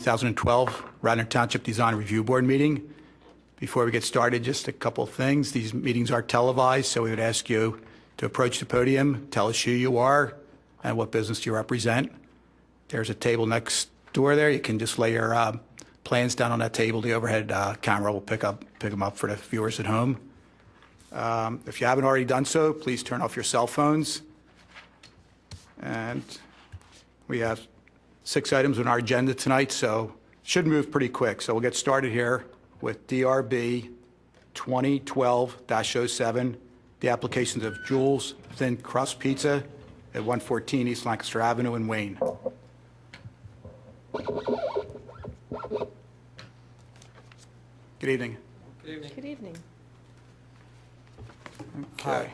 2012 Radnor Township Design Review Board meeting. Before we get started, just a couple of things. These meetings are televised, so we would ask you to approach the podium, tell us who you are and what business you represent. There's a table next door there. You can just lay your plans down on that table. The overhead camera will pick them up for the viewers at home. If you haven't already done so, please turn off your cell phones. And we have 6 items on our agenda tonight, so should move pretty quick. So we'll get started here with DRB 2012-07, the applications of Jules Thin Crust Pizza at 114 East Lancaster Avenue in Wayne. Good evening. Good evening. Good evening. Okay.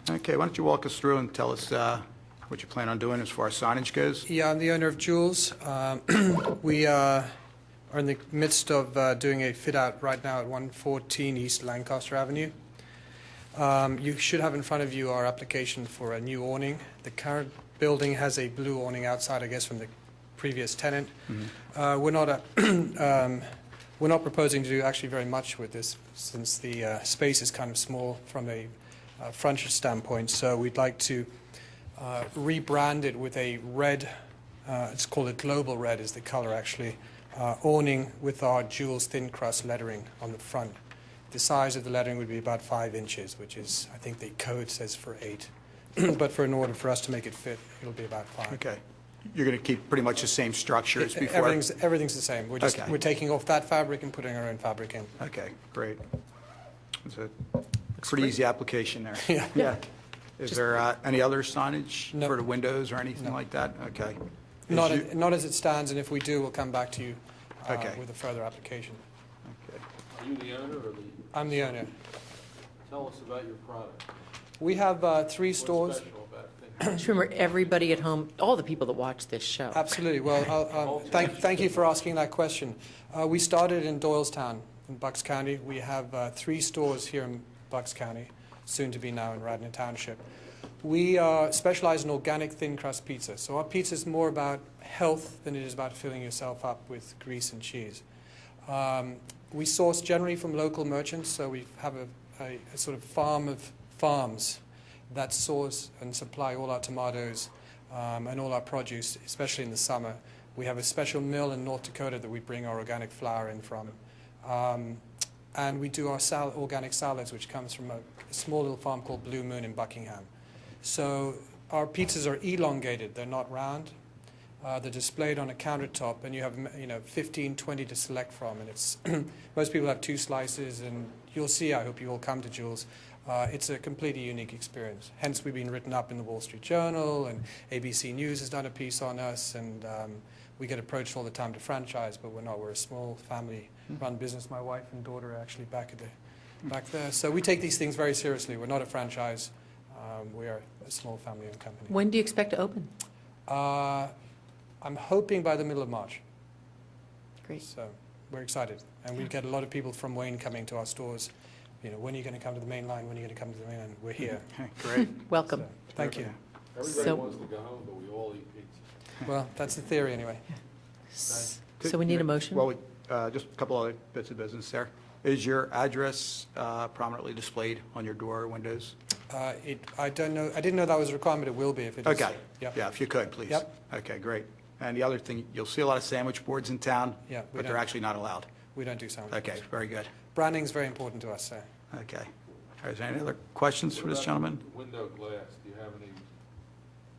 Okay, why don't you walk us through and tell us what you plan on doing as far as signage goes? Yeah, I'm the owner of Jules. We are in the midst of doing a fit-out right now at 114 East Lancaster Avenue. You should have in front of you our application for a new awning. The current building has a blue awning outside, I guess, from the previous tenant. Mm-hmm. We're not proposing to do actually very much with this, since the space is kind of small from a frontage standpoint. So we'd like to rebrand it with a red, it's called a global red is the color actually, awning with our Jules Thin Crust lettering on the front. The size of the lettering would be about 5 inches, which is, I think the code says for 8. But in order for us to make it fit, it'll be about 5. Okay. You're going to keep pretty much the same structure as before? Everything's the same. We're taking off that fabric and putting our own fabric in. Okay, great. It's a pretty easy application there. Yeah. Is there any other signage No. for the windows or anything No. like that? Okay. Not as it stands, and if we do, we'll come back to you Okay. with a further application. Okay. Are you the owner or the? I'm the owner. Tell us about your product. We have 3 stores. What's special about it? Just remember, everybody at home, all the people that watch this show. Absolutely. Well, thank you for asking that question. We started in Doylestown in Bucks County. We have 3 stores here in Bucks County, soon to be now in Radnor Township. We specialize in organic thin crust pizza. So our pizza is more about health than it is about filling yourself up with grease and cheese. We source generally from local merchants, so we have a sort of farm of farms that source and supply all our tomatoes and all our produce, especially in the summer. We have a special mill in North Dakota that we bring our organic flour in from. And we do our organic salads, which comes from a small little farm called Blue Moon in Buckingham. So our pizzas are elongated. They're not round. They're displayed on a countertop, and you have 15, 20 to select from. And it's most people have 2 slices, and you'll see, I hope you all come to Jules. It's a completely unique experience. Hence, we've been written up in the Wall Street Journal, and ABC News has done a piece on us, and we get approached all the time to franchise, but we're not. We're a small family-run business. My wife and daughter are actually back there. So we take these things very seriously. We're not a franchise. We are a small family-owned company. When do you expect to open? I'm hoping by the middle of March. Great. So we're excited. And we get a lot of people from Wayne coming to our stores. When are you going to come to the main line? When are you going to come to the main line? We're here. Okay, great. Welcome. So, thank you. Everybody wants to go home, but we all eat pizza. Well, that's the theory anyway. So we need a motion? Well, just a couple other bits of business there. Is your address prominently displayed on your door or windows? I don't know. I didn't know that was a requirement. It will be if it is. Okay. Yep. Yeah, if you could, please. Yep. Okay, great. And the other thing, you'll see a lot of sandwich boards in town, Yeah, but they're actually not allowed. We don't do sandwich. Okay, very good. Branding is very important to us, sir. Okay. All right, is there any other questions for this gentleman? Window glass, do you have any,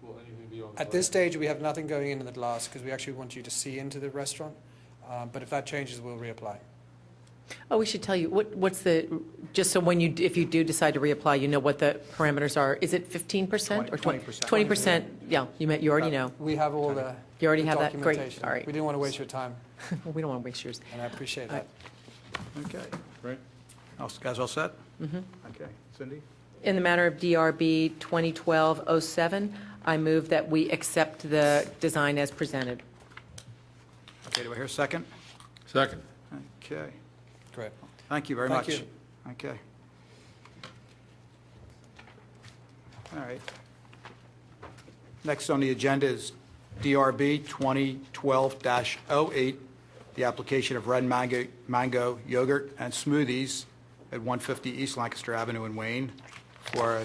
will anything be on the At this stage, we have nothing going into the glass because we actually want you to see into the restaurant. But if that changes, we'll reapply. Oh, we should tell you, what's the, just so if you do decide to reapply, you know what the parameters are. Is it 15% or 20%? 20%, yeah, you already know. We have all the You already the have that? Great, documentation. all right. We didn't want to waste your time, We don't want to waste yours. and I appreciate that. Okay. Right. Guys all set? Mm-hmm. Okay. Cindy? In the matter of DRB 2012-07, I move that we accept the design as presented. Okay, do I hear a second? Second. Okay. Great. Thank you very Thank much. you. Okay. All right. Next on the agenda is DRB 2012-08, the application of Red Mango Yogurt and Smoothies at 150 East Lancaster Avenue in Wayne for a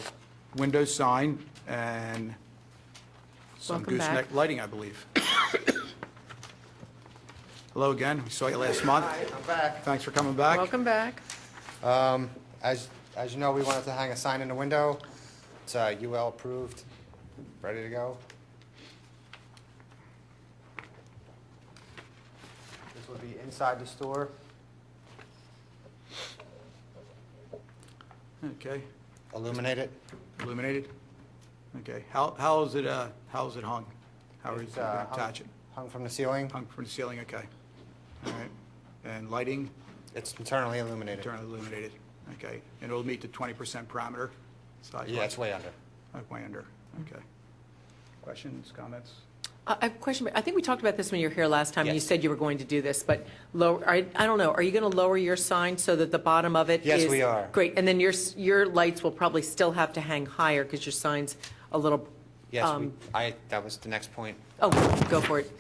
window sign and some Welcome back. gooseneck lighting, I believe. Hello again. We saw you last month. Hi, I'm back. Thanks for coming back. Welcome back. As you know, we wanted to hang a sign in the window. It's UL approved, ready to go. This will be inside the store. Okay. Illuminated. Illuminated? Okay. How is it hung? How are you It's, going to hung- attach it? Hung from the ceiling. Hung from the ceiling, okay. All right. And lighting, It's internally illuminated. internally illuminated, okay. And it'll meet the 20% parameter? Side Yeah, light? it's way under. Way under, okay. Questions, comments? I have a question. I think we talked about this when you were here last time, and you Yes. said you were going to do this, but I don't know, are you going to lower your sign so that the bottom of it is? Yes, we are. Great, and then your lights will probably still have to hang higher because your sign's a little. Yes, that was the next point. Oh, go for it.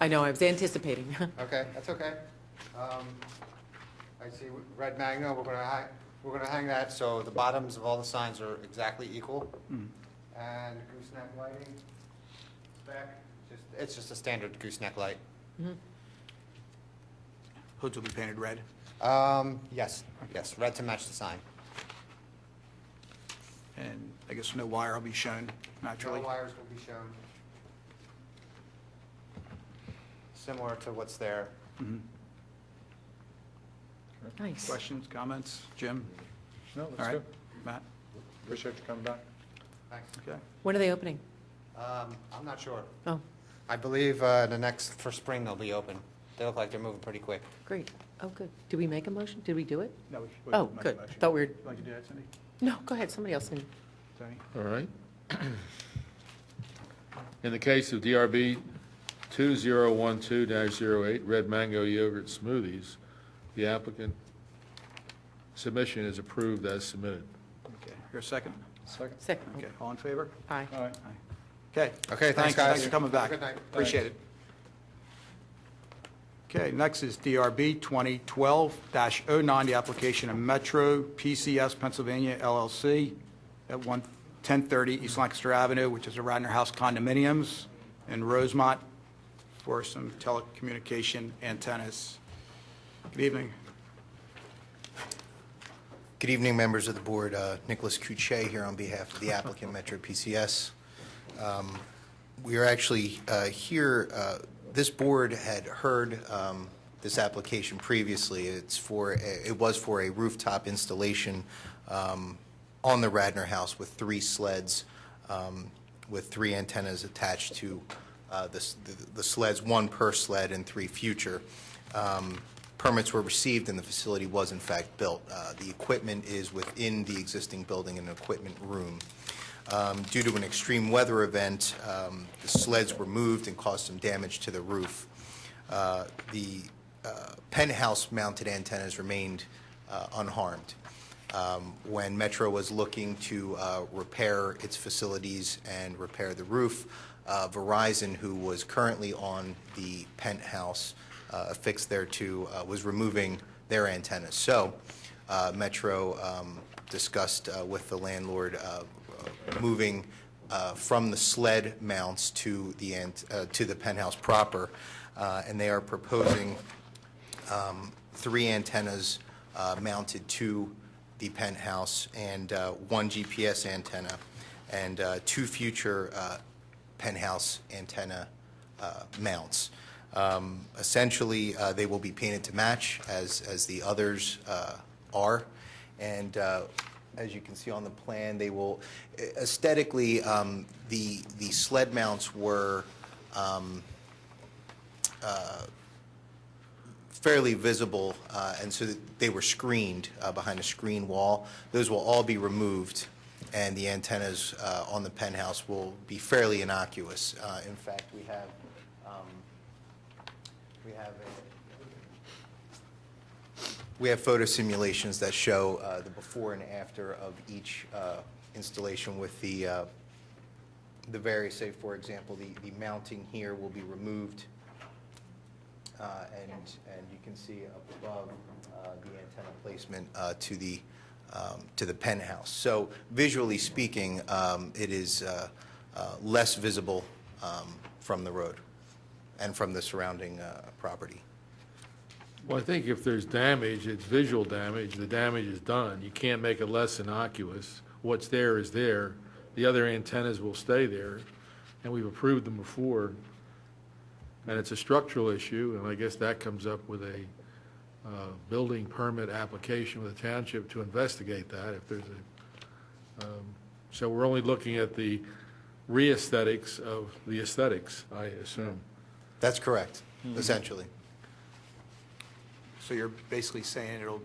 I know, I was anticipating. Okay, that's okay. I see red mango, we're gonna hang that, so the bottoms of all the signs are exactly equal. And gooseneck lighting, back, it's just a standard gooseneck light. Hoods will be painted red? Yes, red to match the sign. And I guess no wire will be shown naturally? No wires will be shown. Similar to what's there. Nice. Questions, comments? Jim? No, All that's right. good. Matt? Appreciate you coming back. Thanks. Okay. When are they opening? I'm not sure. Oh, I believe for spring they'll be open. They look like they're moving pretty quick. great. Oh, good. Did we make a motion? Did we do it? No, we Oh, make a good. motion. Thought we were, Would you like to do that, Cindy? no, go ahead, somebody else. Can- Tony? All right. In the case of DRB 2012-08, Red Mango Yogurt Smoothies, the applicant submission is approved as submitted. Okay. Here a second? Second. Second. Okay. All in favor? Aye. All right. Okay. Okay, thanks, guys. Thanks for coming back. Have a good night. Appreciate it. Okay, next is DRB 2012-09, the application of Metro PCS Pennsylvania LLC at 1030 East Lancaster Avenue, which is a Radnor House condominiums in Rosemont for some telecommunication antennas. Good evening. Good evening, members of the board. Nicholas Couchet here on behalf of the applicant, Metro PCS. We are actually here, this board had heard this application previously. It was for a rooftop installation on the Radnor house with 3 sleds, with 3 antennas attached to the sleds, 1 per sled and 3 future. Permits were received and the facility was in fact built. The equipment is within the existing building in an equipment room. Due to an extreme weather event, the sleds were moved and caused some damage to the roof. The penthouse mounted antennas remained unharmed. When Metro was looking to repair its facilities and repair the roof, Verizon, who was currently on the penthouse affixed thereto, was removing their antennas. So Metro discussed with the landlord moving from the sled mounts to the penthouse proper, and they are proposing 3 antennas mounted to the penthouse and 1 GPS antenna and 2 future penthouse antenna mounts. Essentially, they will be painted to match as the others are, and as you can see on the plan, they will aesthetically the sled mounts were fairly visible, and so they were screened behind a screen wall. Those will all be removed, and the antennas on the penthouse will be fairly innocuous. In fact, we have photo simulations that show the before and after of each installation with the the various, say, for example, the mounting here will be removed, and you can see up above the antenna placement to the penthouse. So visually speaking, it is less visible from the road and from the surrounding property. Well, I think if there's damage, it's visual damage, the damage is done. You can't make it less innocuous. What's there is there. The other antennas will stay there, and we've approved them before. And it's a structural issue, and I guess that comes up with a building permit application with the township to investigate that if there's a, so we're only looking at the re-aesthetics of the aesthetics, I assume. That's correct, essentially. So you're basically saying it'll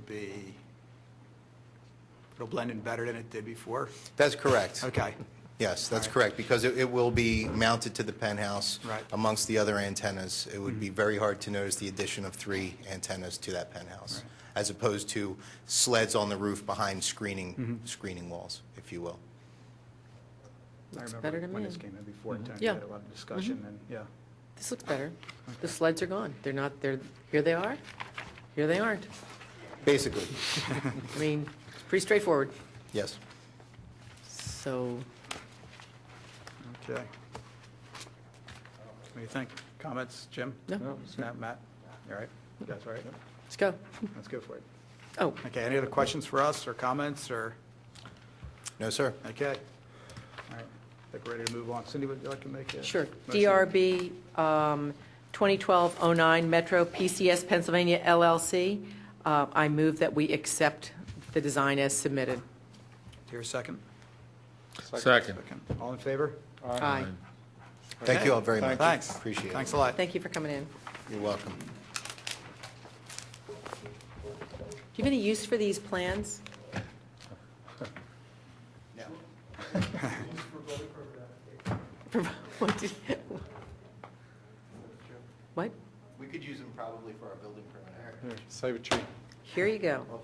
blend in better than it did before? That's correct. Okay. Yes, that's All right. correct, because it will be mounted to the penthouse Right. amongst the other antennas. It would be very hard to notice the addition of 3 antennas to that penthouse, Right. as opposed to sleds on the roof behind screening walls, if you will. I Looks remember better to when me. this came in before, Tony, we Yeah. had a lot of discussion, and, yeah. This looks better. The sleds are gone. They're not, here they are, here they aren't. Basically, I mean, it's pretty straightforward. yes. So, Okay. What do you think? Comments, Jim? No. Matt? All right? You guys all right? let's go. Let's go for it. Oh, Okay, any other questions for us, or comments, or, No, sir. okay? All right, I think we're ready to move on. Cindy, would you like to make a sure. motion? DRB 2012-09 Metro PCS Pennsylvania LLC. I move that we accept the design as submitted. Here, a second? Second. All in favor? Aye. Thank you all very much. Thanks. Appreciate it. Thanks a lot. Thank you for coming in. You're welcome. Do you have any use for these plans? What? We could use them probably for our building permit. Save a tree. Here you go. Do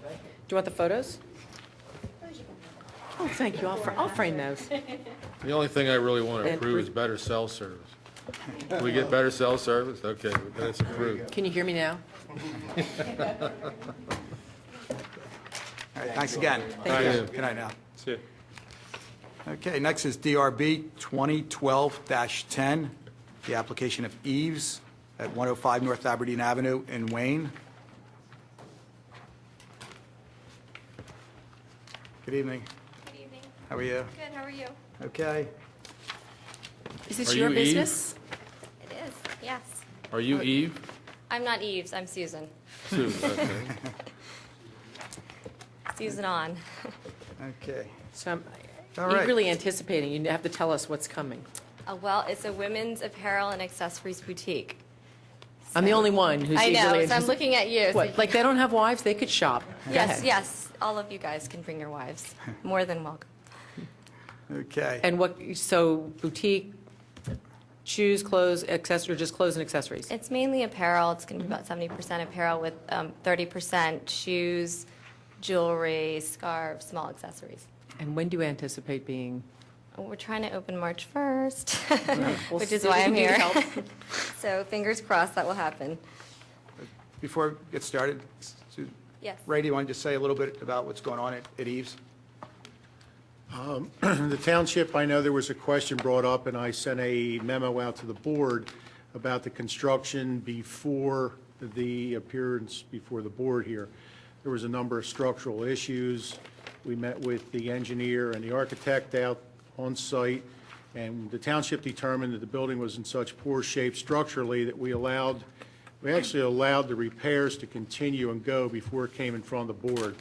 you want the photos? Oh, thank you. I'll frame those. The only thing I really want to And approve is better cell service. Can we get better cell service? Okay, that's approved. Can you hear me now? All right, thanks again. Thank you. Good night now. See you. Okay, next is DRB 2012-10, the application of Eves at 105 North Aberdeen Avenue in Wayne. Good evening. Good evening. How are you? Good, how are you? Okay. Is this Are your you Eve? business? It is, yes. Are you Eve? I'm not Eves, I'm Susan. Sue, okay. Susan on. Okay. So I'm All right. eagerly anticipating. You have to tell us what's coming. Well, it's a women's apparel and accessories boutique. I'm the only one who's I eagerly know, so I'm anticipating. looking at you. so What, like they don't have wives? They could shop. Go Yes, ahead. yes, all of you guys can bring your wives. More than welcome. Okay. And what, so boutique, shoes, clothes, accessories, or just clothes and accessories? It's mainly apparel. It's going to be about 70% apparel with 30% shoes, jewelry, scarves, small accessories. And when do you anticipate being? We're trying to open March 1st, We'll which is see what why we I'm can do here. to help. So fingers crossed that will happen. Before we get started, Yes. Ray, do you want to just say a little bit about what's going on at Eves? The township, I know there was a question brought up, and I sent a memo out to the board about the construction before the appearance before the board here. There was a number of structural issues. We met with the engineer and the architect out on site, and the township determined that the building was in such poor shape structurally that we actually allowed the repairs to continue and go before it came in front of the board.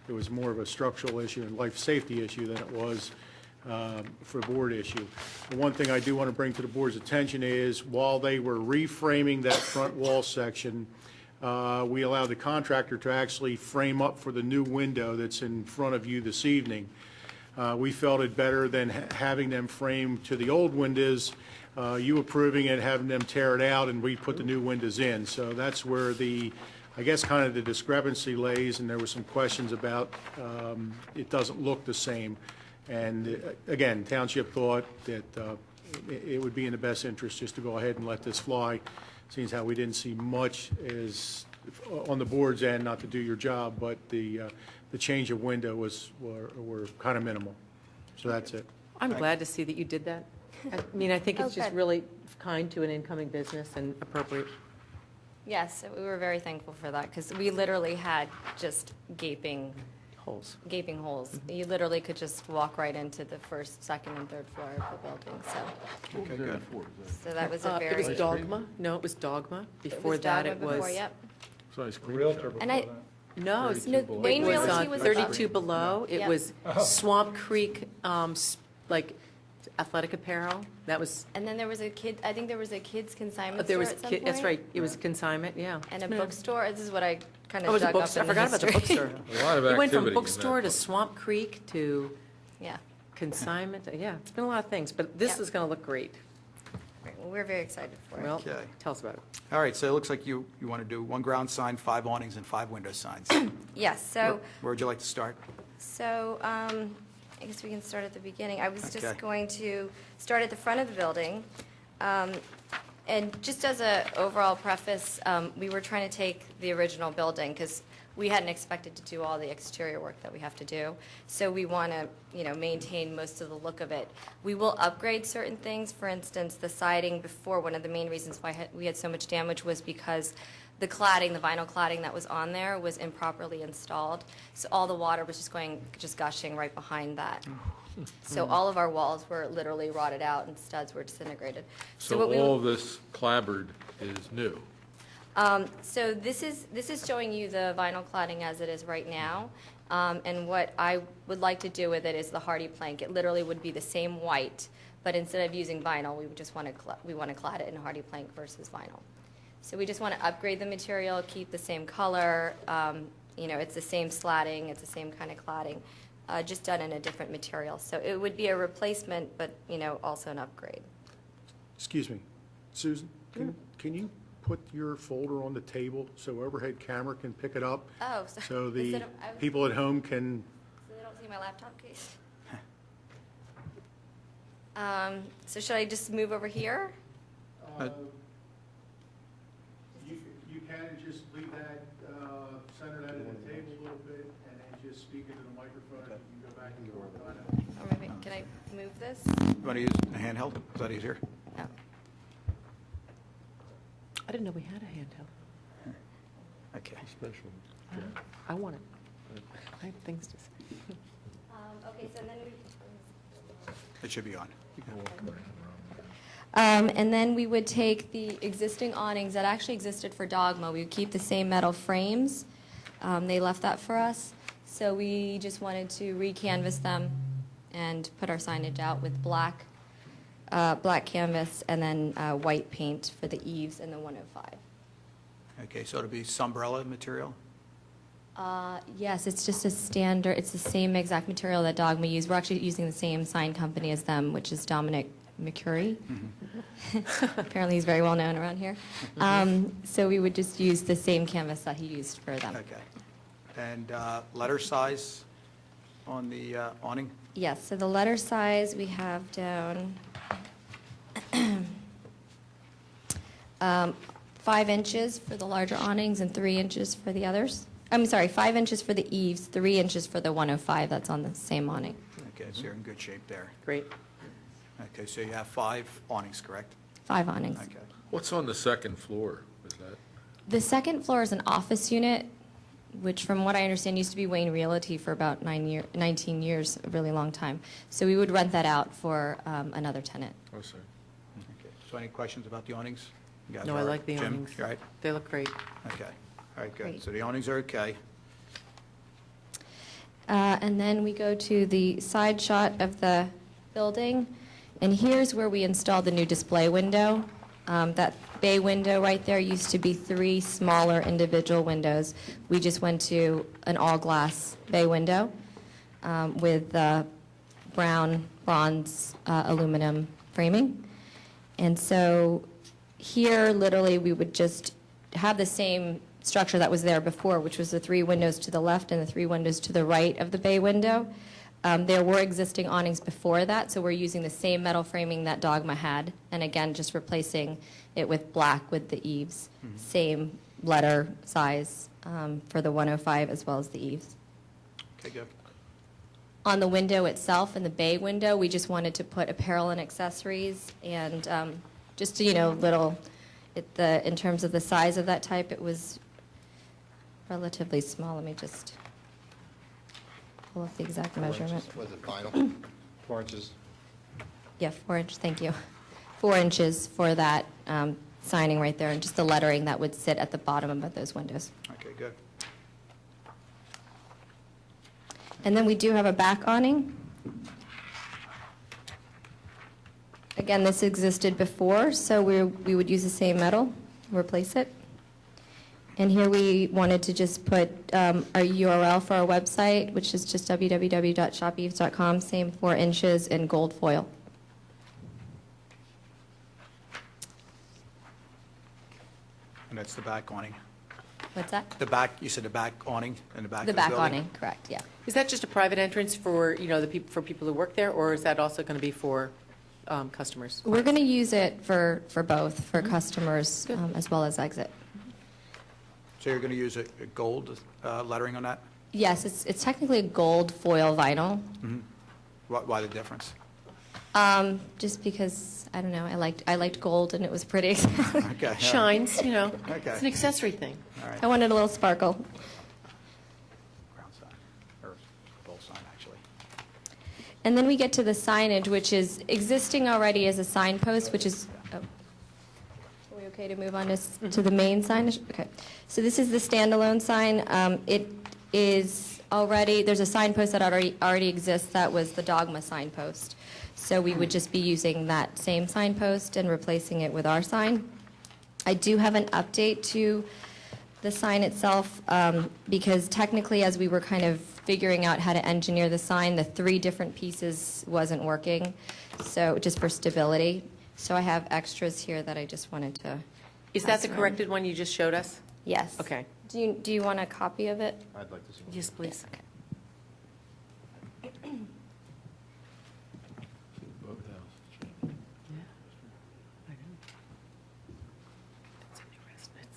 It was more of a structural issue and life safety issue than it was for a board issue. The one thing I do want to bring to the board's attention is, while they were reframing that front wall section, we allowed the contractor to actually frame up for the new window that's in front of you this evening. We felt it better than having them frame to the old windows, you approving it, having them tear it out, and we put the new windows in. So that's where I guess kind of the discrepancy lays, and there were some questions about it doesn't look the same. And again, Township thought that it would be in the best interest just to go ahead and let this fly, seeing as how we didn't see much as, on the board's end, not to do your job, but the change of window were kind of minimal. So that's it. I'm glad to see that you did that. I mean, I think it's Oh, just good. really kind to an incoming business and appropriate. Yes, we were very thankful for that, because we literally had just gaping Holes. holes. You literally could just walk right into the first, second, and third floor of the building, so. Okay, good. So that was a It very. was Dogma? No, it was Dogma. It Before was that, Dogma it before, was. yep. It's an ice cream shop. And I, No, it's- no, it Wayne was Realty was. 32 below. It Yep. was Swamp Creek, like athletic apparel. That was, And then there was a kid, I think there was a kids consignment there store was, at some that's point. right. It was consignment, yeah. And a bookstore. This is what I kind Oh, it of was a dug up bookstore. in I forgot about the history. bookstore. A lot of It went from activity in that bookstore to place. Swamp Creek to Yeah. consignment. Yeah, it's been a lot of things, but this Yeah. is going to look great. Great. Well, we're very excited for it. Well, Okay. tell us about it. All right, so it looks like you want to do 1 ground sign, 5 awnings, and 5 window signs. Yes, so. Where would you like to start? So, I guess we can start at the beginning. I was Okay. just going to start at the front of the building. And just as a overall preface, we were trying to take the original building, because we hadn't expected to do all the exterior work that we have to do. So we want to, maintain most of the look of it. We will upgrade certain things. For instance, the siding before, one of the main reasons why we had so much damage was because the cladding, the vinyl cladding that was on there was improperly installed. So all the water was just gushing right behind that. So all of our walls were literally rotted out and studs were disintegrated. So what we all of this clapboard is new. So this is showing you the vinyl cladding as it is right now. And what I would like to do with it is the hardy plank. It literally would be the same white, but instead of using vinyl, we would just want to clad it in hardy plank versus vinyl. So we just want to upgrade the material, keep the same color. It's the same slatting, it's the same kind of cladding, just done in a different material. So it would be a replacement, but also an upgrade. Excuse me, Susan, can you put your folder on the table so overhead camera can pick it up? Oh, sorry. So the Instead of- people at home can, So they don't see my laptop case. So should I just move over here? you can just leave that, center that at the table a little bit, and then just speak into the microphone, and you can go back and work on it. Or maybe, can I move this? You want to use a handheld? Is that easier? No. I didn't know we had a handheld. Okay. I want it. I have things to say. Okay, so then It should be on. and then we would take the existing awnings that actually existed for Dogma. We would keep the same metal frames. They left that for us. So we just wanted to recanvas them and put our signage out with black canvas and then white paint for the eaves and the 105. Okay, so it'll be Sunbrella material? Yes, it's just a standard, it's the same exact material that Dogma used. We're actually using the same sign company as them, which is Dominic McCurry. Apparently he's very well known around here. So we would just use the same canvas that he used for them. Okay. And letter size on the awning? Yes, so the letter size we have down 5 inches for the larger awnings and 3 inches for the others. I'm sorry, 5 inches for the eaves, 3 inches for the 105 that's on the same awning. Okay, so you're in good shape there. Great. Okay, so you have 5 awnings, correct? 5 awnings. Okay. What's on the second floor? Is that? The second floor is an office unit, which from what I understand used to be Wayne Realty for about 19 years, a really long time. So we would rent that out for another tenant. Oh, sorry. Okay. So any questions about the awnings? You guys No, all I right? like the Jim, awnings. you all right? They look great. Okay. All right, good. Great. So the awnings are okay. And then we go to the side shot of the building, and here's where we installed the new display window. That bay window right there used to be 3 smaller individual windows. We just went to an all-glass bay window with brown bronze aluminum framing. And so here, literally, we would just have the same structure that was there before, which was the 3 windows to the left and the 3 windows to the right of the bay window. There were existing awnings before that, so we're using the same metal framing that Dogma had, and again, just replacing it with black with the eaves. Same letter size for the 105 as well as the eaves. Okay, good. On the window itself, in the bay window, we just wanted to put apparel and accessories, and just, little, in terms of the size of that type, it was relatively small. Let me just pull up the exact measurement. Was it vinyl? 4 inches? Yeah, 4 inch, thank you. 4 inches for that signing right there, and just the lettering that would sit at the bottom of those windows. Okay, good. And then we do have a back awning. Again, this existed before, so we would use the same metal, replace it. And here we wanted to just put our URL for our website, which is just www.shopeves.com, same 4 inches in gold foil. And that's the back awning. What's that? The back, you said the back awning in the back of The the back building? awning, correct, yeah. Is that just a private entrance for, the people, for people who work there, or is that also going to be for customers? We're going to use it for both, for Mm-hmm. customers as well as exit. So you're going to use a gold lettering on that? Yes, it's technically a gold foil vinyl, Why the difference? just because, I don't know, I liked gold and it was pretty. Okay. Shines, Okay. it's an accessory thing. All right. I wanted a little sparkle. Ground sign, or pole sign, actually. And then we get to the signage, which is existing already as a signpost, which is, are we okay to move on to the main signage? Okay. So this is the standalone sign. It is already, there's a signpost that already exists that was the Dogma signpost. So we would just be using that same signpost and replacing it with our sign. I do have an update to the sign itself, because technically, as we were kind of figuring out how to engineer the sign, the 3 different pieces wasn't working, so just for stability. So I have extras here that I just wanted to. Is that the corrected one you just showed us? Yes. Okay. Do you want a copy of it? I'd like to see one. Yes, please. Okay. Both houses. Yeah, I know. That's a new residence.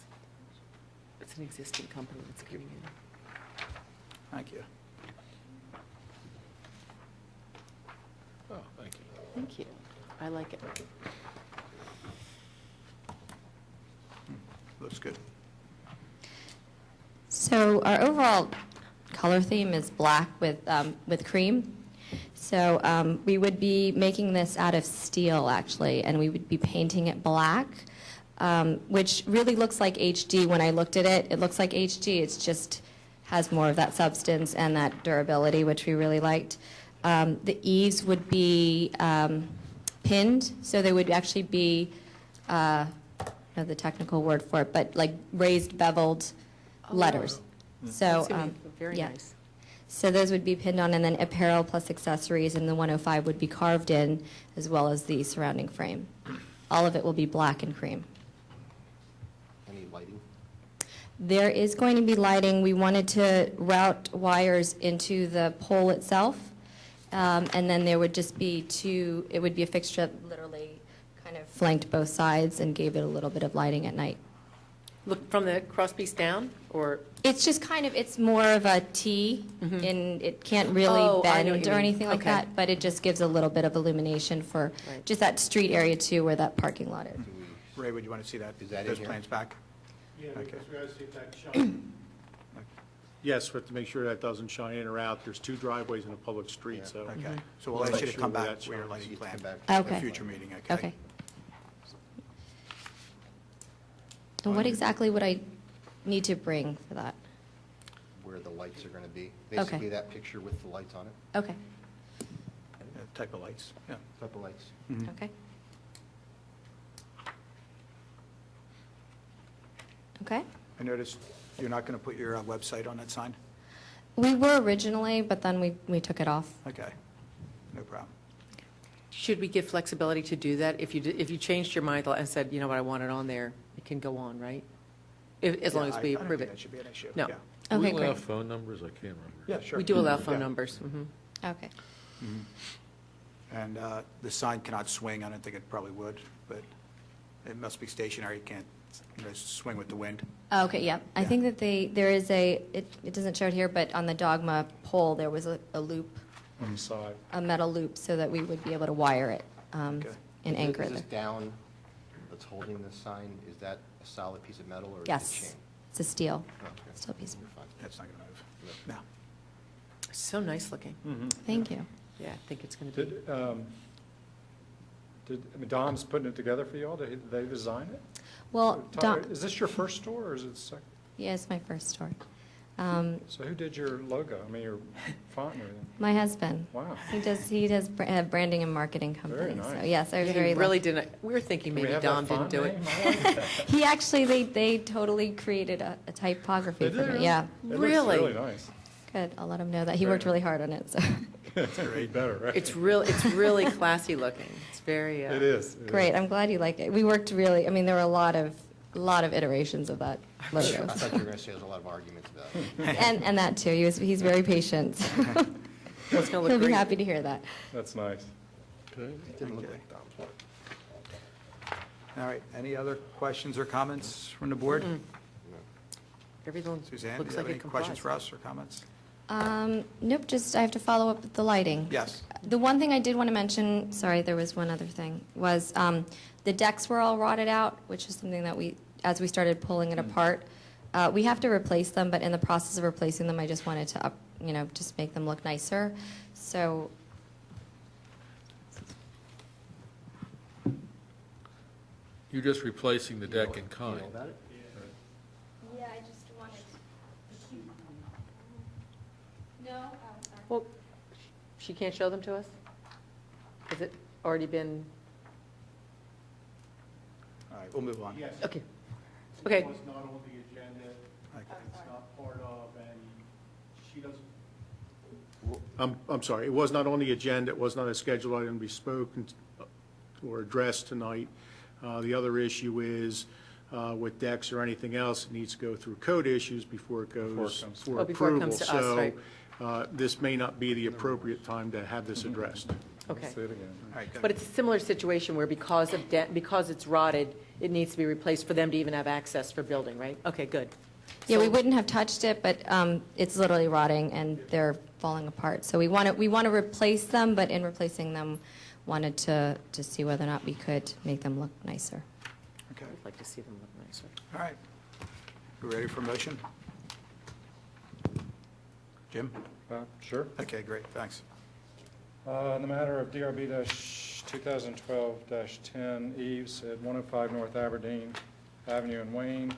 It's an existing company that's coming in. Thank you. Oh, thank you. Thank you. I like it. Looks good. So our overall color theme is black with cream. So we would be making this out of steel, actually, and we would be painting it black, which really looks like HD. When I looked at it, it looks like HD. It's just has more of that substance and that durability, which we really liked. The eaves would be pinned, so they would actually be, I don't know the technical word for it, but like raised beveled letters. So, That's gonna be very yeah. nice. So those would be pinned on, and then apparel plus accessories in the 105 would be carved in, as well as the surrounding frame. All of it will be black and cream. Any lighting? There is going to be lighting. We wanted to route wires into the pole itself, and then there would just be it would be a fixture that literally kind of flanked both sides and gave it a little bit of lighting at night. Look, from the crosspiece down, or? It's just kind of, it's more of a T, and it can't really Oh, I know what bend you or mean. anything like Okay. that, but it just gives a little bit of illumination for Right. just that street area too, where that parking lot is. Ray, would you want to see that? Is that in those here? plans back? Yeah, Okay. because we got to see if that shines. Yes, we have to make sure that doesn't shine in or out. There's 2 driveways in a public street, so. Okay. So we'll We'll ask make you to sure come where back that with your shines. lighting You plan. come back. At a Okay. future meeting, okay? Okay. And what exactly would I need to bring for that? Where the lights are going to be. Basically, that picture with the lights on it, Okay, Yeah, type of lights, yeah. type of lights. okay. Okay. I noticed you're not going to put your website on that sign? We were originally, but then we took it off. Okay, no problem. Should we give flexibility to do that? If you changed your mind and said, you know what, I want it on there, it can go on, right? As long Yeah, as we I don't approve think it. that should be an issue. No. Yeah. Do we Okay, allow great. phone numbers? I can't remember. Yeah, sure. We do allow phone Yeah. numbers. Mhm. Okay. And the sign cannot swing. I don't think it probably would, but it must be stationary. It can't, swing with the wind. Okay, yeah. I think that there is it doesn't show it here, but on the dogma pole, there was a loop, On the side. a metal loop, so that we would be able to wire it Okay. and anchor Is it. this down that's holding this sign, is that a solid piece of metal or is it Yes, chain? it's a steel, Okay. steel piece. You're fine. That's not going to move. No. So nice looking. Thank you. Yeah, I think it's going to be. Dom's putting it together for you all? Did they design it? Well, Is this your first store, or is it the second? yeah, it's my first store. So who did your logo? I mean, your font and everything? My husband. Wow. He does a branding and marketing company. Very So nice. yes, I was Yeah, very he really lucky. didn't, we were thinking Do we maybe have that Dom didn't font do it. name? I like that. He actually, they totally created a typography Did for they? me. Yeah, It looks Really? really nice. good. I'll let him know that. He Very worked really hard on it, so. It's better, right? It's really classy looking. It's very. It is. it is. Great, I'm glad you like it. We worked really, I mean, there were a lot of iterations of that logo. I thought you were going to say there's a lot of arguments about it. And that too, he's very patient. It's gonna look He'll be great. happy to hear that. That's nice. It didn't look like Dom's one. All right. Any other questions or comments from the board? Everyone Suzanne, do looks you have like any it questions complies. for us or comments? Nope, just I have to follow up with the lighting. Yes. The one thing I did want to mention, sorry, there was one other thing, was the decks were all rotted out, which is something that as we started pulling it apart, we have to replace them, but in the process of replacing them, I just wanted to just make them look nicer. So, You're just replacing the deck in kind. about it? yeah, I just wanted. No. Well, she can't show them to us? Has it already been, All right, we'll move on. Yes. okay. Okay. It was not on the agenda. Okay. It's not part of, and she doesn't. I'm sorry, it was not on the agenda, it was not a scheduled item to be spoken or addressed tonight. The other issue is with decks or anything else, it needs to go through code issues before it goes comes for Oh, before it approval. comes to us, right. So this may not be the appropriate time to have this addressed. Okay. Say it again. All right, good. But it's a similar situation where because it's rotted, it needs to be replaced for them to even have access for building, right? Okay, good. Yeah, we So- wouldn't have touched it, but it's literally rotting and they're falling apart. So we want to replace them, but in replacing them, wanted to see whether or not we could make them look nicer. Okay. I'd like to see them look nicer. All right. We ready for motion? Jim? Sure. Okay, great, thanks. In the matter of DRB-2012-10 Eves at 105 North Aberdeen Avenue in Wayne,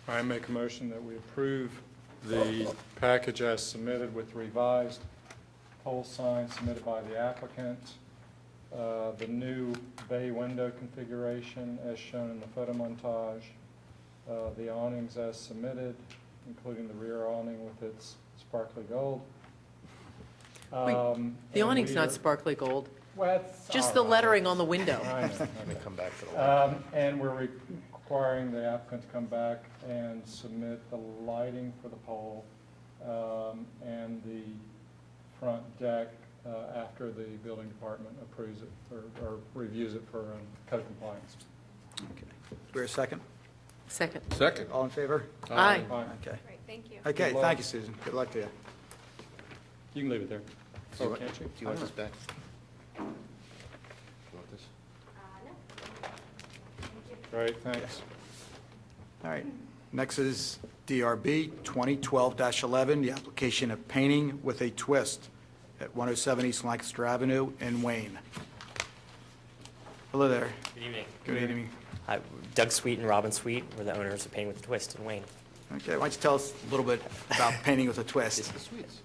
I make a motion that we approve the package as submitted with revised pole sign submitted by the applicant, the new bay window configuration as shown in the photo montage, the awnings as submitted, including the rear awning with its sparkly gold. The And awning's we not are- sparkly gold, Well, it's just the all right. lettering on the window. I know, I know. Come back to the. And we're requiring the applicant to come back and submit the lighting for the pole and the front deck after the building department approves it or reviews it for code compliance. Okay. Do we have a second? Second. Second. All in favor? Aye. Fine. Okay. Great, thank you. Okay, Good luck. thank you, Susan. Good luck to you. You can leave it there. Do Oh, you want- can't you? Do you want this back? Do you want this? Great, thanks. All right. Next is DRB 2012-11, the application of painting with a twist at 107 East Lancaster Avenue in Wayne. Hello there. Good evening. Good evening. Hi, Doug Sweet and Robin Sweet. We're the owners of Painting with a Twist in Wayne. Okay, why don't you tell us a little bit about painting with a It's twist? the sweets.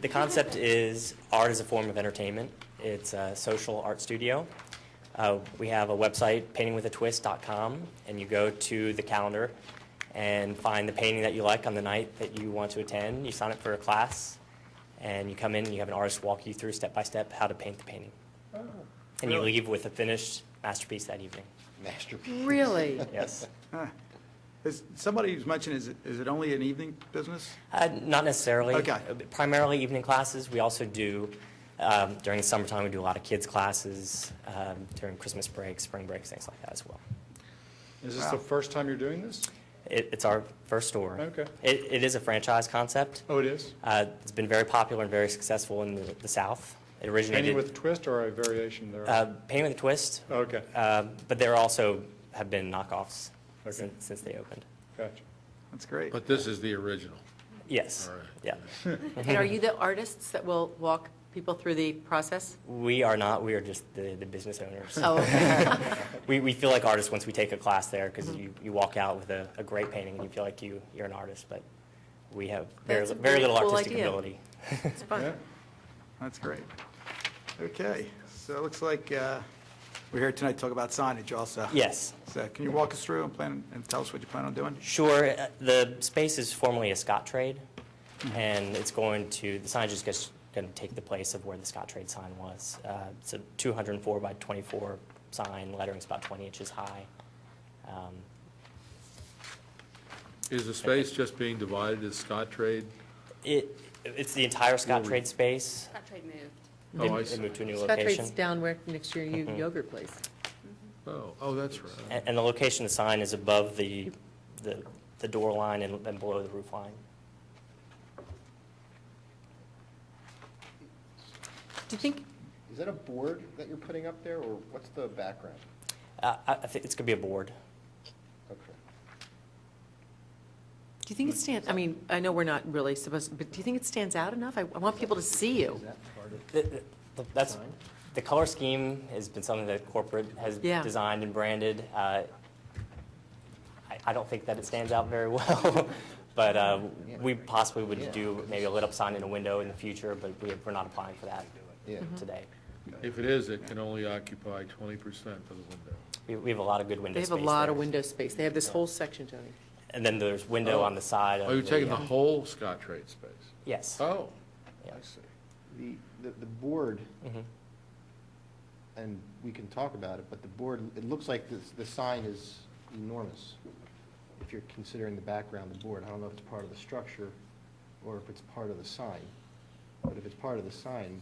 The concept is art as a form of entertainment. It's a social art studio. We have a website, paintingwithatwist.com, and you go to the calendar and find the painting that you like on the night that you want to attend. You sign up for a class, and you come in and you have an artist walk you through step by step how to paint the painting. And you leave with a finished masterpiece that evening. Masterpiece. Really? Yes. Somebody was mentioning, is it only an evening business? Not necessarily. Okay. Primarily evening classes. We also do, during the summertime, we do a lot of kids' classes, during Christmas break, spring breaks, things like that as well. Is this the first time you're doing this? It's our first store. Okay. It is a franchise concept. Oh, it is? It's been very popular and very successful in the South. It originated... Painting with a twist or a variation there? Painting with a twist. Okay, But there also have been knockoffs Okay. since they opened. gotcha. That's great. But this is the original. Yes. All right. Yeah. And are you the artists that will walk people through the process? We are not. We are just the business owners. Oh, okay. We feel like artists once we take a class there because you walk out with a great painting and you feel like you're an artist, but we have That's a very very little cool artistic idea. ability. It's fun. Yeah. That's great. Okay, so it looks like we're here tonight to talk about signage also. Yes. So can you walk us through and tell us what you plan on doing? Sure. The space is formerly a Scott Trade, and the signage is just going to take the place of where the Scott Trade sign was. It's a 204 by 24 sign. Lettering's about 20 inches high. Is the space just being divided as Scott Trade? It's the entire Scott Trade space. Scott Trade moved. They Oh, I see. moved to a new Scott location. Trade's down where, next to your yogurt place. Oh, that's right. And the location of the sign is above the door line and below the roof line. Do you think, Is that a board that you're putting up there, or what's the background? I think it's going to be a board. Okay. do you think it stands, I mean, I know we're not really supposed, but do you think it stands out enough? I want people to see you. The color scheme has been something that corporate has Yeah. designed and branded. I don't think that it stands out very well, but we possibly would do maybe a lit up sign in a window in the future, but we're not applying for that Yeah. today. If it is, it can only occupy 20% of the window. We have a lot of good window They space have a lot of there. window space. They have this whole section, Tony. And then there's window on the side. Oh, you're taking the whole Scott Trade space? Yes. Oh, Yeah. I see. The board, Mhm. and we can talk about it, but the board, it looks like the sign is enormous. If you're considering the background of the board, I don't know if it's part of the structure or if it's part of the sign. But if it's part of the sign,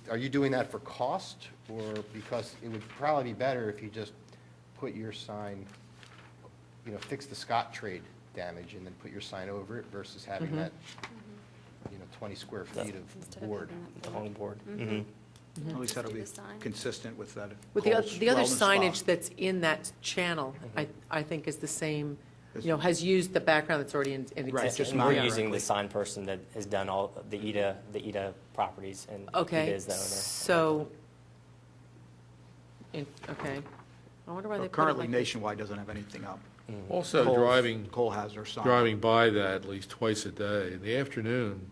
are you doing that for cost, or because it would probably be better if you just put your sign, fix the Scott Trade damage and then put your sign over it versus having that, 20 square feet of Instead of board? having that The board. whole board. Mhm. Mhm. At least that'll be Do the sign. consistent with that. With the Cole's other wellness signage spa. that's in that channel, I think is the same, has used the background that's already in Right, existence. just And not we're directly. using the sign person that has done all the ETA properties, and he Okay, is the owner. so, okay. I wonder why they Well, put it currently like this. Nationwide doesn't have anything up. Also, Cole's- Cole has their sign. driving by that at least twice a day. In the afternoon,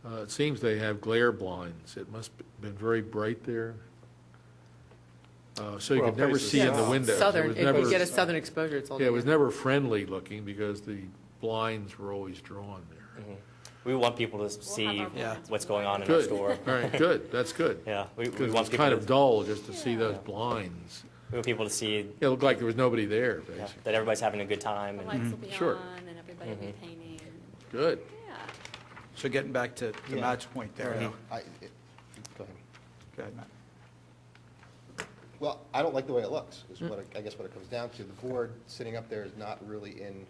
it seems they have glare blinds. It must have been very bright there. So you Well, could never faces see in the south. windows. It Southern, was if never- you get a southern exposure, it's all. Yeah, it was never friendly looking because the blinds were always drawn there. Mhm. We want people to see our Yeah. what's going on in our Good, store. all right, good, that's good. Yeah, we Because want it's people kind of to, dull just to see those blinds. we want people to see It looked like there was nobody there, yeah, basically. that everybody's having a good time. The And lights will be Sure. on and everybody will be painting. Good. Yeah. So getting back to Yeah. Matt's point there. Go ahead. Go ahead, Matt. Well, I don't like the way it looks, is what, I guess what it comes down to. The board sitting up there is not really in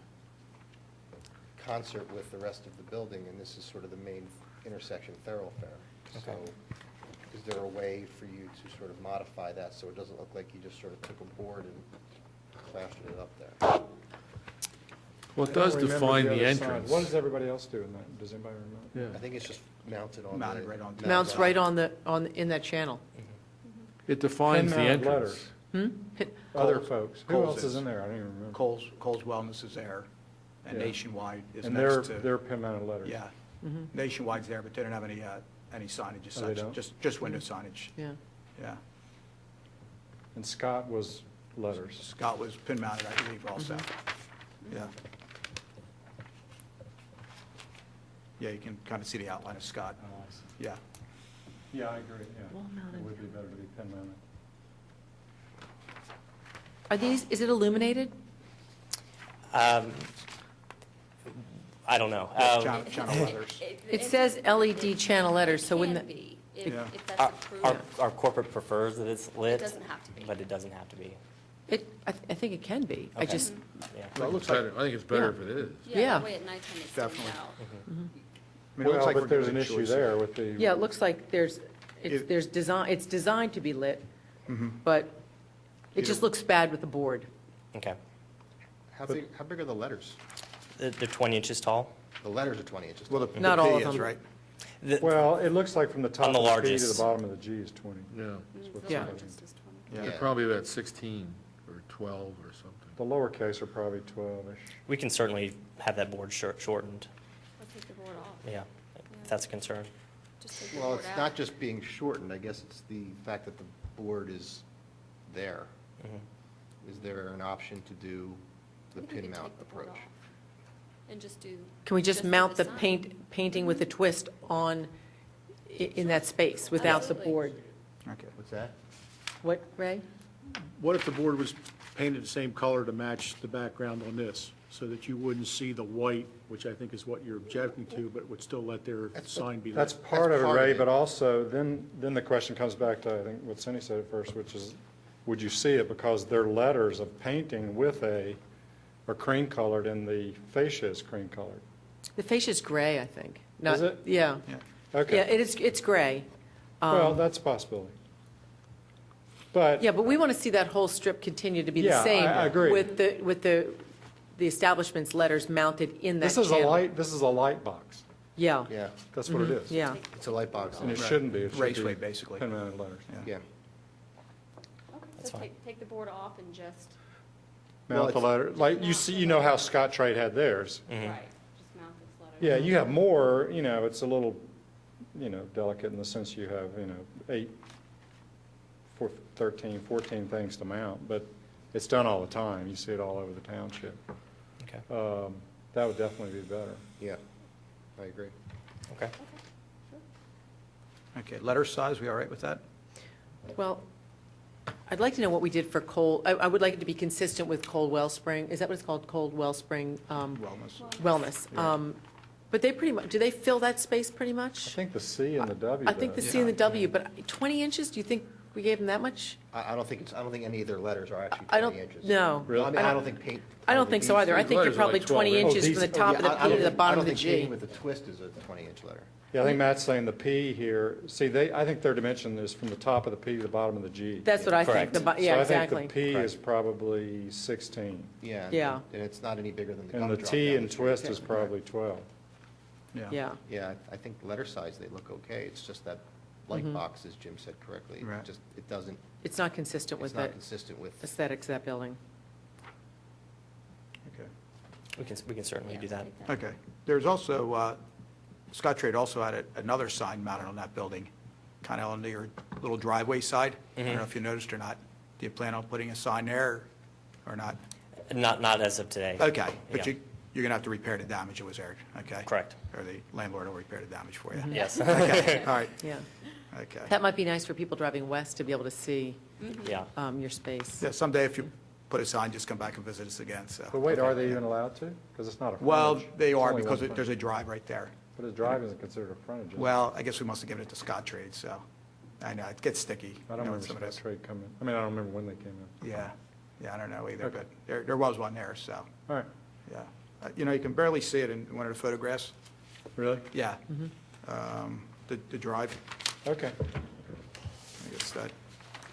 concert with the rest of the building, and this is sort of the main intersection thoroughfare. So is there a way for you to sort of modify that so it doesn't look like you just sort of took a board and plastered it up there? Well, it I don't does remember define the other side. entrance. What does everybody else do in that? Does anybody remember? I Yeah. think it's just mounted on the... Mounted right on top. Mounts right in that channel. It defines the Pen-mounted entrance. letters. Other Cole's- folks. Who Cole's else is is. in there? I don't even remember. Cole's Wellness is there, and Yeah. Nationwide is And next they're to. pin-mounted letters. Yeah. Nationwide's there, but they don't have any signage as Oh, they such, don't? just window signage. Yeah. Yeah. And Scott was letters. Scott was pin mounted, I believe, also. Yeah. Yeah, you can kind of see the outline of Scott. Yeah. Yeah, I agree, yeah. Wall-mounted. It would be better to be pin-mounted. Are these, is it illuminated? I don't know. Channel letters. It says LED channel letters, so wouldn't, It can be, Yeah. if that's Our, approved. our corporate prefers that it's lit. It doesn't have to be. But it doesn't have to be. I think it can be. I Okay. just, Yeah. Well, it looks It's like, better. I think it's better Yeah. if it is. Yeah. Yeah, that way at nighttime it stands Definitely. out. I mean, it looks Well, like we're but there's an giving issue choice there with the. yeah, it looks like there's it's designed to be lit, but it just looks bad with the board. Okay. How big are the letters? They're 20 inches tall. The letters are 20 inches. Well, tall. the Not P all of is, them. right? Well, it looks like from the top On the of the P to largest. the bottom of the G is 20. Yeah. That's what's Yeah. happening. Yeah. They're probably about 16 or 12 or something. The lowercase are probably 12-ish. We can certainly have that board shortened. Let's take the board off. Yeah, if that's a concern. Just take the Well, board it's out. not just being shortened, I guess it's the fact that the board is there. Is there an option to do the I think we pin could mount take the board approach? off And just do. Can we just do mount the sign. painting with a twist on, in that space without the Absolutely. board? Okay. What's that? What, Ray? What if the board was painted the same color to match the background on this, so that you wouldn't see the white, which I think is what you're objecting to, but would still let their sign be lit? That's part of it, part of Ray, it. but also, then the question comes back to, I think, what Cindy said at first, which is, would you see it? Because their letters of painting with are cream colored and the fascia is cream colored. The fascia's gray, I think. Not- Is it? Yeah. Yeah, Okay, it's gray. well, that's a possibility. But, Yeah, but we want to see that whole strip continue to be the Yeah, same. I agree. With the establishment's letters mounted in that this is channel. this is a light box. Yeah, Yeah, That's what it is. yeah. it's a light box. And it shouldn't be. It should Raceway, be basically. pin-mounted letters. Yeah. Okay, That's so fine. take the board off and just, Well, Mount the it's- letter, like, you see, you know how Scottrade had theirs. right, just mount this letter. Yeah, you have more, it's a little, delicate in the sense you have, 13, 14 things to mount, but it's done all the time. You see it all over the township. Okay. That would definitely be better. Yeah, I agree. Okay. Okay, letter size, we all right with that? Well, I'd like to know what we did for Cold, I would like it to be consistent with Cold Wellspring. Is that what it's called, Cold Wellspring Wellness. Wellness? But they pretty much, do they fill that space pretty I much? think the C and the W I think the does. C and the W, but 20 inches, do you think we gave them that much? I don't think any of their letters are actually I 20 don't, inches. no. Well, I mean, I don't think paint. I don't think so either. I think you're letters are probably like 12 20 inches. inches from the top of the P to the bottom of the I don't G. think painting with a twist is a 20-inch letter. Yeah, I think Matt's saying the P here, see, I think their dimension is from the top of the P to the bottom of the G. That's what I think. Correct. The bo- Yeah, So I exactly. think the P is probably 16, Yeah. Yeah. And it's not any bigger than the and the gumdrop T down and the street. twist is probably 12. Yeah. Yeah, I think letter size, they look okay. It's just that light box, as Jim said correctly. Right. It doesn't, It's not consistent it's with not the consistent with, aesthetics of that building. Okay. We can certainly do that. Take that. Okay. There's also, Scottrade also had another sign mounted on that building, kind of on your little driveway side. I don't know if you noticed or not. Do you plan on putting a sign there or not? Not as of today. Okay, but Yeah. you're going to have to repair the damage that was there, okay? Correct. Or the landlord will repair the damage for you. Yes. Okay, all right, Yeah. okay. That might be nice for people driving west to be able to see Yeah. your space. Yeah, someday if you put a sign, just come back and visit us again, so. But wait, are they even allowed to? Because it's not a frontage. Well, they It's are only because one there's a frontage. drive right there. But a drive isn't considered a frontage. is it? Well, I guess we must have given it to Scottrade, so, I know, it gets sticky. I don't you know, remember with some of those. Scottrade coming, I mean, I don't remember when they came in. Yeah, I don't know either, Okay. but there was one there, so, All right, yeah. You know, you can barely see it in one of the photographs. really? Yeah. The drive, Okay, I guess that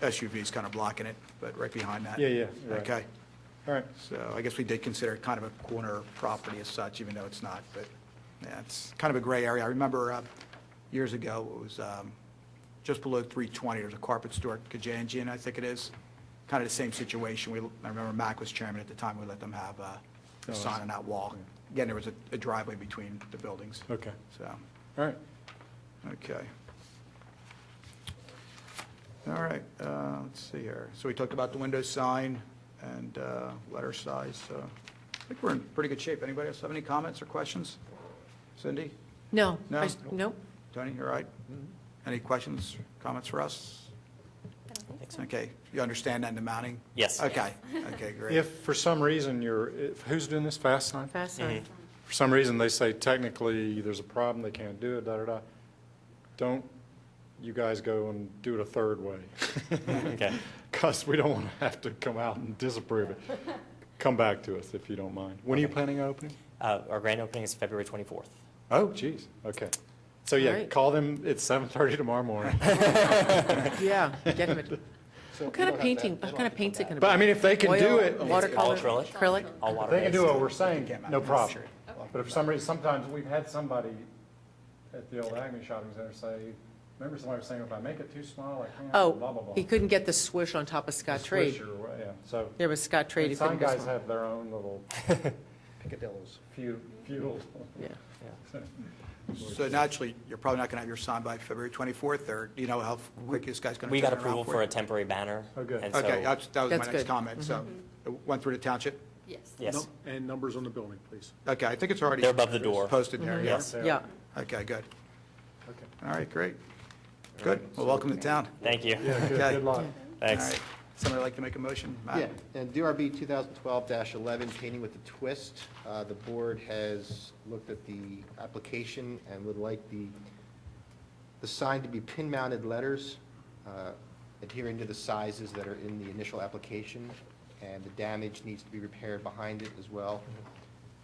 SUV's kind of blocking it, but right behind that. yeah, right. Okay. All right, So I guess we did consider it kind of a corner property as such, even though it's not, but, yeah, it's kind of a gray area. I remember years ago, it was just below 320, there's a carpet store, Kajanjian, I think it is, kind of the same situation. I remember Mac was chairman at the time, we let them have a sign on that wall. Again, there was a driveway between the buildings, okay, so, all right. okay. All right, let's see here. So we talked about the window sign and letter size. I think we're in pretty good shape. Anybody else have any comments or questions? Cindy? No. No? Nope. Tony, you all right? Any questions, comments for us? I don't think think so. Okay, you understand that in the mounting? Yes. Okay, okay, great. If for some reason who's doing this, Fast Sign? Fast sign. For some reason, they say technically there's a problem, they can't do it, da-da-da. Don't you guys go and do it a third way. Okay. Because we don't want to have to come out and disapprove it. Come back to us if you don't mind. When are you planning on opening? Our grand opening is February 24th. Oh, geez, okay. So yeah, Great. call them, it's 7:30 tomorrow morning. Yeah, get him. What kind of painting, what kind of paint's it going to be? But I mean, if they can do Oil, it, Watercolor? All acrylic. Acrylic? All if water they can do based. what we're saying, no problem. But if for some reason, sometimes we've had somebody at the old Acme Shopping Center say, remember somebody was saying, if I make it too small, I can't, blah, blah, Oh, blah. he couldn't get the swoosh on top of The Scott Trade. swisher, yeah, so. There was Scott Trade. And He sign couldn't go guys small. have their own little picadillos, feudal. Yeah. So naturally, you're probably not going to have your sign by February 24th, or do you know how quick this guy's going to We turn got around approval for for you? a temporary banner. Oh, good. And Okay, so, that was my That's next good. comment, so it went through the township? Yes. yes, And numbers on the building, please. Okay, I think it's already. They're above the door. Posted there, yeah? yes. Yeah. Okay, good. Okay. All right, great. Good, well, welcome to town. Thank you. Yeah, Okay. good luck. Thanks. All right. Somebody like to make a motion? Matt? Yeah, and DRB 2012-11, Painting with a Twist. The board has looked at the application and would like the sign to be pin-mounted letters adhering to the sizes that are in the initial application, and the damage needs to be repaired behind it as well.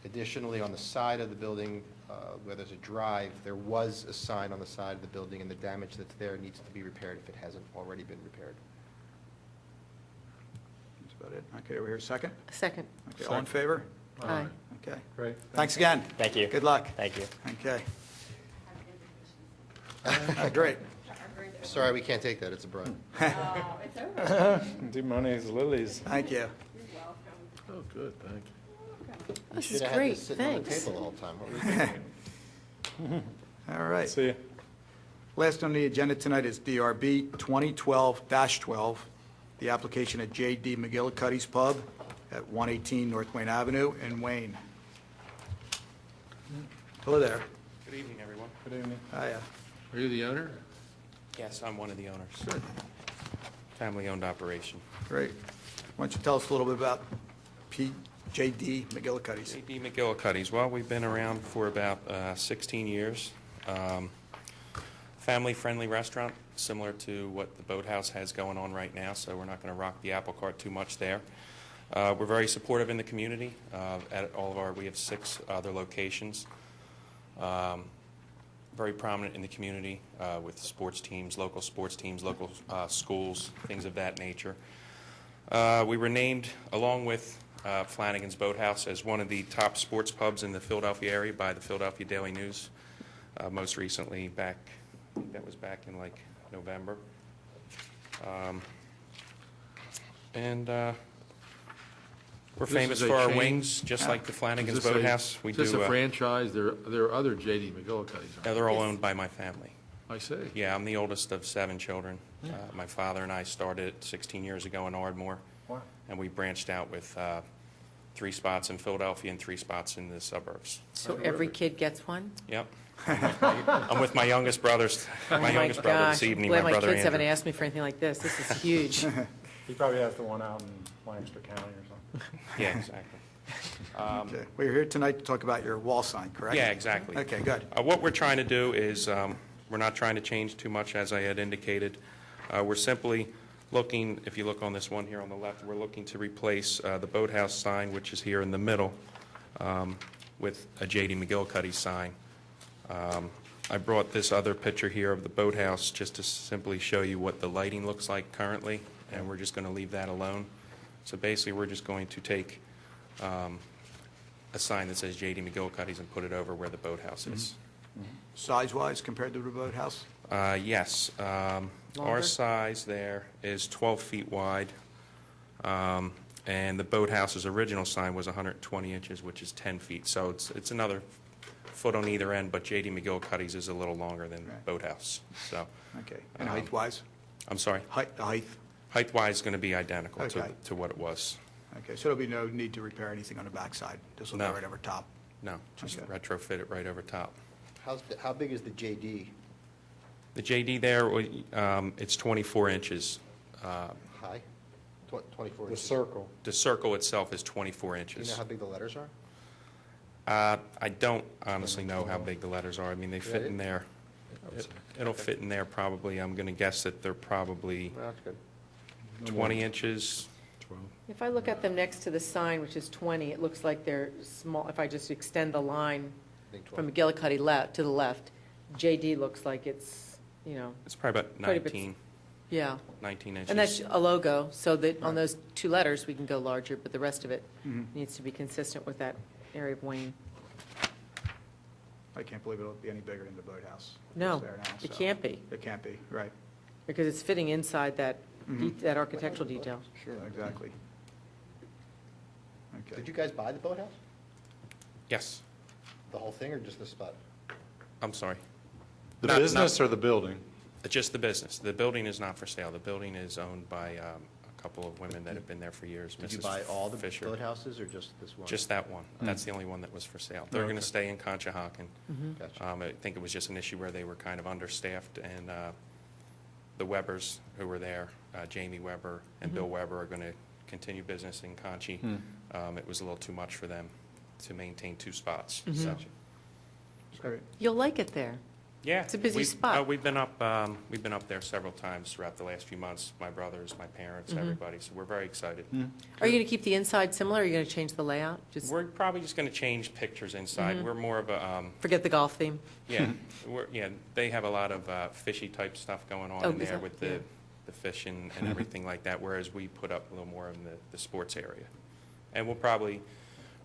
Additionally, on the side of the building, where there's a drive, there was a sign on the side of the building, and the damage that's there needs to be repaired if it hasn't already been repaired. That's about it. Okay, we're here, second? Second. Okay, all in favor? Aye. Okay. Great. Thanks again. Thank you. Good luck. Thank you. Okay. Great. Sorry, we can't take that, it's a bribe. Oh, it's over. Demoni's lilies. Thank you. You're welcome. Oh, good, thank you. This You is should have had great, this sitting on the thanks. table the whole time. What were you thinking? All right. See ya. Last on the agenda tonight is DRB 2012-12, the application at J.D. McGillicuddy's Pub at 118 North Wayne Avenue in Wayne. Hello there. Good evening, everyone. Good evening. Hiya. Are you the owner? Yes, I'm one of the owners. Good. Family-owned operation. Great. Why don't you tell us a little bit about J.D. McGillicuddy's? J.D. McGillicuddy's, well, we've been around for about 16 years. Family-friendly restaurant, similar to what the Boathouse has going on right now, so we're not going to rock the apple cart too much there. We're very supportive in the community. At all of our, we have 6 other locations. Very prominent in the community with sports teams, local schools, things of that nature. We were named, along with Flanagan's Boathouse, as one of the top sports pubs in the Philadelphia area by the Philadelphia Daily News. Most recently, I think that was back in like November. We're This famous is a for our chain? wings, just like the Flanagan's Is this Boathouse. We Is this do. a franchise? There are other J.D. McGillicuddy's, aren't They're all owned by my family. there? I see. Yeah, I'm the oldest of 7 children. My father and I started 16 years ago in Ardmore, Wow. and we branched out with 3 spots in Philadelphia and 3 spots in the suburbs. So every kid gets one? Yep. I'm with my youngest brothers. Oh My youngest brother gosh. this evening. Glad My brother kids haven't Andrew. asked me for anything like this. This is huge. He probably has the one out in Lancaster County or something. Yeah, exactly. Okay. Well, you're here tonight to talk about your wall sign, correct? Yeah, exactly. Okay, good. What we're trying to do is, we're not trying to change too much, as I had indicated. We're simply looking, if you look on this one here on the left, we're looking to replace the Boathouse sign, which is here in the middle, with a J.D. McGillicuddy sign. I brought this other picture here of the Boathouse just to simply show you what the lighting looks like currently, and we're just going to leave that alone. So basically, we're just going to take a sign that says J.D. McGillicuddy's and put it over where the Boathouse is. Size-wise compared to the Boathouse? Yes. Our Longer? size there is 12 feet wide, and the Boathouse's original sign was 120 inches, which is 10 feet. So it's another foot on either end, but J.D. McGillicuddy's is a little longer than Right. Boathouse. So, Okay. And height-wise? I'm sorry. The height? Height-wise, going to be identical Okay. to what it was. Okay, so there'll be no need to repair anything on the backside? This will go No. right over top? No, just Okay. retrofit it right over top. How big is the JD? The JD there, it's 24 inches High? 24 The inches. circle. The circle itself is 24 Do you inches. know how big the letters are? I don't honestly know how big the letters are. I mean, they fit in there. It'll fit in there probably, I'm going to guess that they're probably No, that's good. 20 inches. If I look at them next to the sign, which is 20, it looks like they're small. If I just extend the line Big 12. from McGillicuddy left to the left, JD looks like it's, you know, It's probably about Quite a bit. 19, yeah. 19 inches. And that's a logo, so that on those two letters, we can go larger, but the rest of it needs to be consistent with that area of Wayne. I can't believe it'll be any bigger than the boathouse. No, It's there now, it so- can't be, It can't be, right. because it's fitting inside that, that architectural detail. Sure. Exactly. Okay. Did you guys buy the boathouse? Yes, The whole thing or just the spot? I'm sorry. The Not- business or the building? Just the business. The building is not for sale. The building is owned by a couple of women that have been there for years. Did you Mrs. buy all the Fisher. boathouses or just this one? Just that one. That's the only one that was for sale. They're going to stay in Conshohocken. Gotcha. I think it was just an issue where they were kind of understaffed, and the Webbers who were there, Jamie Weber and Bill Weber, are going to continue business in Conchi. It was a little too much for them to maintain two spots. So, Great. You'll like it there. yeah, It's a busy spot. We've been up there several times throughout the last few months. My brothers, my parents, everybody. So we're very excited. Are you going to keep the inside similar, or are you going to change the layout? Just We're probably just going to change pictures inside. We're more of a forget the golf theme? yeah, they have a lot of fishy type stuff going on Oh, in is there that- with yeah. the fishing and everything like that, whereas we put up a little more in the sports area. And we'll probably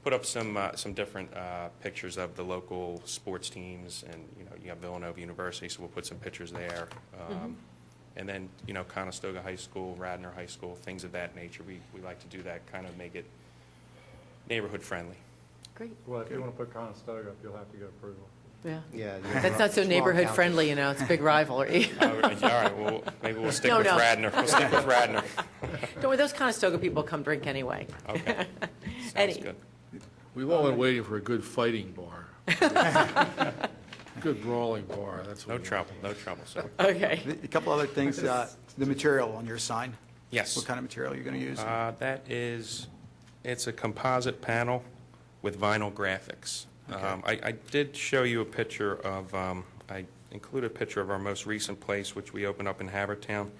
put up some different pictures of the local sports teams, and, you know, you have Villanova University, so we'll put some pictures there. And then, you know, Conestoga High School, Radnor High School, things of that nature. We like to do that, kind of make it neighborhood friendly. Great, Well, if you want to put Conestoga up, you'll have to get approval. yeah. Yeah. That's not so neighborhood friendly, you know, it's a big rivalry. All right, well, maybe we'll stick No, with no. Radnor. We'll stick with Radnor. Don't worry, those Conestoga people come drink anyway. Okay, sounds Any- good. We've all been waiting for a good fighting bar. Good brawling bar, that's what No we trouble, no trouble, sir. Okay. A couple other things, the material on your sign. Yes. What kind of material are you going to use? It's a composite panel with vinyl graphics. I did show you a picture of, I included a picture of our most recent place, which we opened up in Havertown.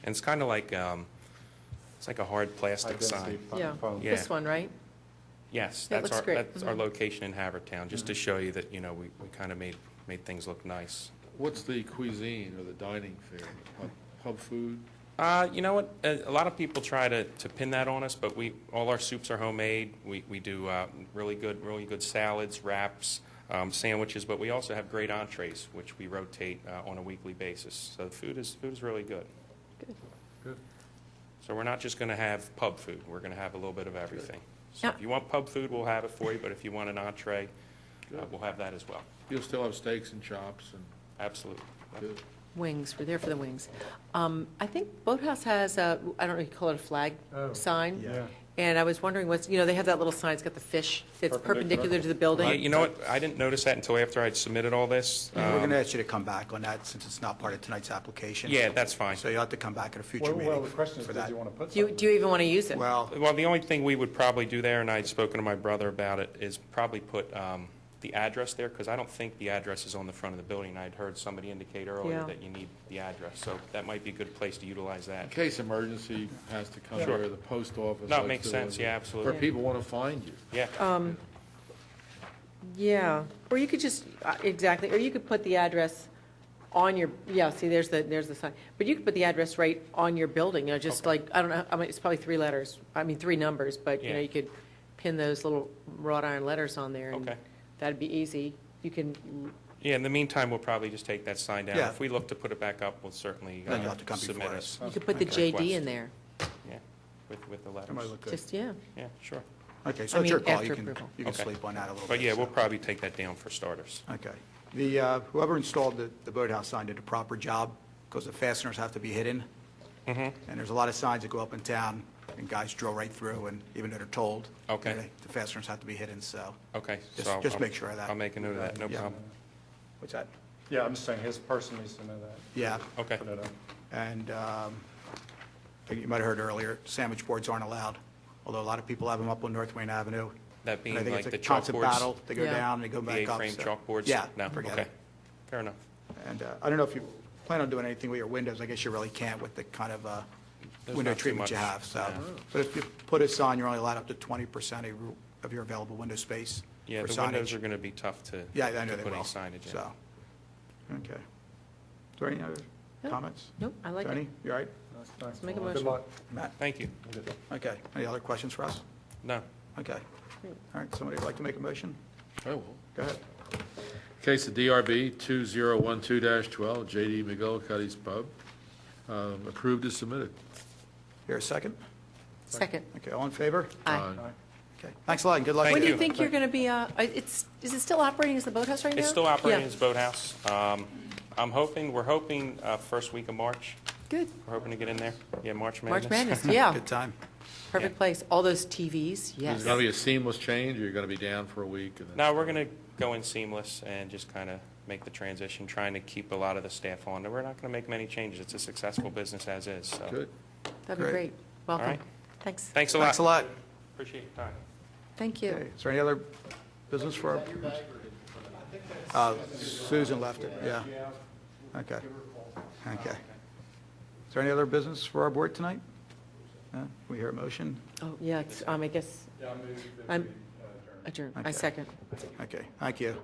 And it's kind of like, it's like a hard plastic sign. Yeah, foam. Yeah. this one, right? Yes, Yeah, it looks great. that's our location in Havertown, just to show you that, you know, we kind of made things look nice. What's the cuisine or the dining fare? Pub food? You know what? A lot of people try to pin that on us, but all our soups are homemade. We do really good salads, wraps, sandwiches, but we also have great entrees, which we rotate on a weekly basis. So the food is really good. Good. So we're not just going to have pub food. We're going to have a little bit of everything. So Yeah. if you want pub food, we'll have it for you, but if you want an entree, we'll have that as well. You'll still have steaks and chops and, Absolutely. good. Wings, we're there for the wings. I think Boathouse has a, I don't know, you call it a flag sign? Yeah. And I was wondering what's, you know, they have that little sign, it's got the fish, it's perpendicular to the building. You know what? I didn't notice that until after I'd submitted all this. We're going to ask you to come back on that since it's not part of tonight's application. Yeah, that's fine. So you'll have to come back at a future Well, meeting the question is, for did that. you want to put Do you, something? do you even want to use it? Well, Well, the only thing we would probably do there, and I'd spoken to my brother about it, is probably put the address there, because I don't think the address is on the front of the building. I'd heard somebody indicate earlier Yeah. that you need the address, so that might be a good place to utilize In that. case emergency has to come Sure. here, the post office. No, it likes makes to sense. deliver. Yeah, absolutely. Where people want to find you. Yeah, Yeah, or you could just, exactly, or you could put the address on your, yeah, see, there's the sign. But you could put the address right on your building, you know, just like, I don't know, I mean, it's probably three numbers, but, you know, Yeah. you could pin those little wrought iron letters on there. and Okay. That'd be easy. You can, yeah, in the meantime, we'll probably just take that sign down. Yeah. If we look to put it back up, we'll certainly Then you'll have to come submit before it. us. you could put the Okay. JD in there, Yeah, with the that might letters. look good. just, yeah. Yeah, sure. Okay, I so it's your mean, call. after You can approval. Okay. sleep on that a little bit. But yeah, so. we'll probably take that down for starters. Okay. Whoever installed the boathouse sign did a proper job, because the fasteners have to be hidden. And there's a lot of signs that go up in town, and guys drill right through, and even though they're told. Okay. The fasteners have to be hidden, so. Okay. Just- so just make sure of that. I'll make a note of that, no Yeah. problem. What's that? Yeah, I'm just saying, his person needs to know that. Yeah. Okay. Put it up. And you might have heard earlier, sandwich boards aren't allowed, although a lot of people have them up on North Wayne Avenue. That And being I think like it's the a constant chalkboards? battle. They go Yeah. down and they go The back up. A-frame so- chalkboards? Yeah, No? forget Okay. it. Fair enough. And I don't know if you plan on doing anything with your windows. I guess you really can't with the kind of There's window not too treatment you much, have, so. yeah. But if you put a sign, you're only allowed up to 20% of your available window space Yeah, for the windows signage. are going to be tough to Yeah, I know to they put will. any signage in. So, okay. Is there any other No. comments? Nope, I like Tony, it. you all right? Thanks. make a Good motion. luck. Matt? Thank you. Okay. Any other questions for us? No. Okay. All right, somebody would like to make a motion? I will. Go ahead. Case of DRB 2012-12, J.D. McGillicuddy's Pub, approved as submitted. Here, a second? Second. Okay, all in favor? Aye. Okay, thanks a lot, and good luck. Thank When do you you. think you're going to be, is it still operating as the boathouse right now? It's still operating Yeah. as Boathouse. We're hoping first week of March. Good. We're hoping to get in there. Yeah, March Madness. March Madness, yeah. Good time. Perfect place. All those TVs, yes. Is it going to be a seamless change, or you're going to be down for a week? and then No, we're start? going to go in seamless and just kind of make the transition, trying to keep a lot of the staff on. We're not going to make many changes. It's a successful business as is, so. Good. That'd be Great. great. Welcome. right. Thanks. Thanks a lot. Thanks a lot. Appreciate your time. Thank Okay, you. is there any other business for our? Susan left it, yeah. Okay. Okay. Is there any other business for our board tonight? No? We hear a motion? Oh, yeah, I guess, I'm adjourned. I Okay. second. Okay, thank you.